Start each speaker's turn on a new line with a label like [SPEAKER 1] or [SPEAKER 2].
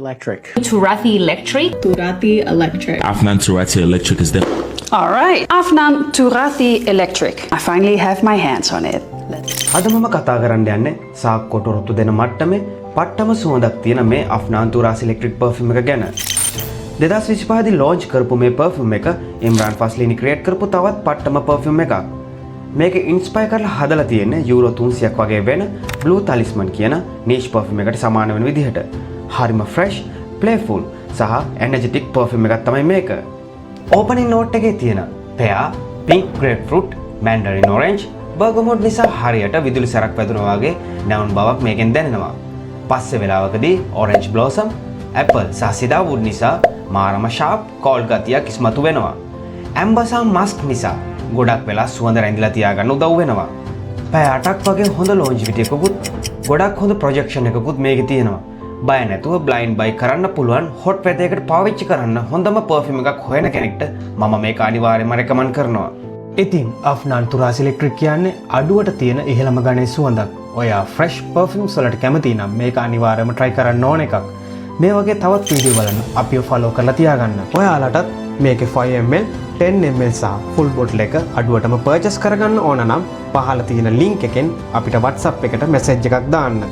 [SPEAKER 1] Electric.
[SPEAKER 2] Turathi Electric.
[SPEAKER 3] Turathi Electric.
[SPEAKER 4] Afnan Turathi Electric is there.
[SPEAKER 5] All right, Afnan Turathi Electric. I finally have my hands on it.
[SPEAKER 6] අද මම කතා කරන්න යන්නේ සාක්කොට රොත්තු දෙන මට්ටමේ පට්ටම සුවඳක් තියෙන මේ අෆ්නාන් තුරාස් ඉලෙක්ට්‍රික් පර්ෆියුම් එක ගැන. 2025 දී ලොන්ච් කරපු මේ පර්ෆියුම් එක ඉම්රාන් ෆස්ලිනි ක්‍රියේට් කරපු තවත් පට්ටම පර්ෆියුම් එකක්. මේක ඉන්ස්පයර් කරලා හදලා තියෙන්නේ යූරෝ 300ක් වගේ වෙන බ්ලූ ටලිස්මන් කියන නීෂ් පර්ෆියුම් එකට සමාන වෙන විදිහට. හරිම ෆ්‍රෙෂ්, ප්ලේෆුල් සහ එනර්ජටික් පර්ෆියුම් එකක් තමයි මේක. ඕපනින් නෝට් එකේ තියෙන pear, pink grapefruit, mandarin orange, bergamot නිසා හරියට විදුලි සැරක් වැදුනා වගේ නැවුම් බවක් මේකෙන් දැනෙනවා. පස්සේ වෙලාවකදී orange blossom, apple සහ cedar wood නිසා මාරම sharp cold ගතියක් ඉස්මතු වෙනවා. amber සහ musk නිසා ගොඩක් වෙලා සුවඳ රැඳිලා තියාගන්න උදව් වෙනවා. පැය 8ක් වගේ හොඳ longevity එකකුත් ගොඩක් හොඳ projection එකකුත් මේකේ තියෙනවා. බය නැතුව බ්ලයින්ඩ් බයි කරන්න පුළුවන් හොට් වෙදර් එකකට පාවිච්චි කරන්න හොඳම පර්ෆියුම් එකක් හොයන කෙනෙක්ට මම මේක අනිවාර්යයෙන්ම රෙකමන්ඩ් කරනවා. ඉතින් අෆ්නාන් තුරාස් ඉලෙක්ට්‍රික් කියන්නේ අඩුවට තියෙන ඉහළම ගණේ සුවඳක්. ඔයා ෆ්‍රෙෂ් පර්ෆියුම්ස් වලට කැමති නම් මේක අනිවාර්යයෙන්ම try කරන්න ඕන එකක්. මේ වගේ තවත් වීඩියෝ බලන්න අපිව follow කරලා තියාගන්න. ඔයාලටත් මේකේ 5ml 10ml සහ full bottle එක අඩුවටම purchase කරගන්න ඕන නම් පහළ තියෙන link එකෙන් අපිට WhatsApp එකට message එකක් දාන්න.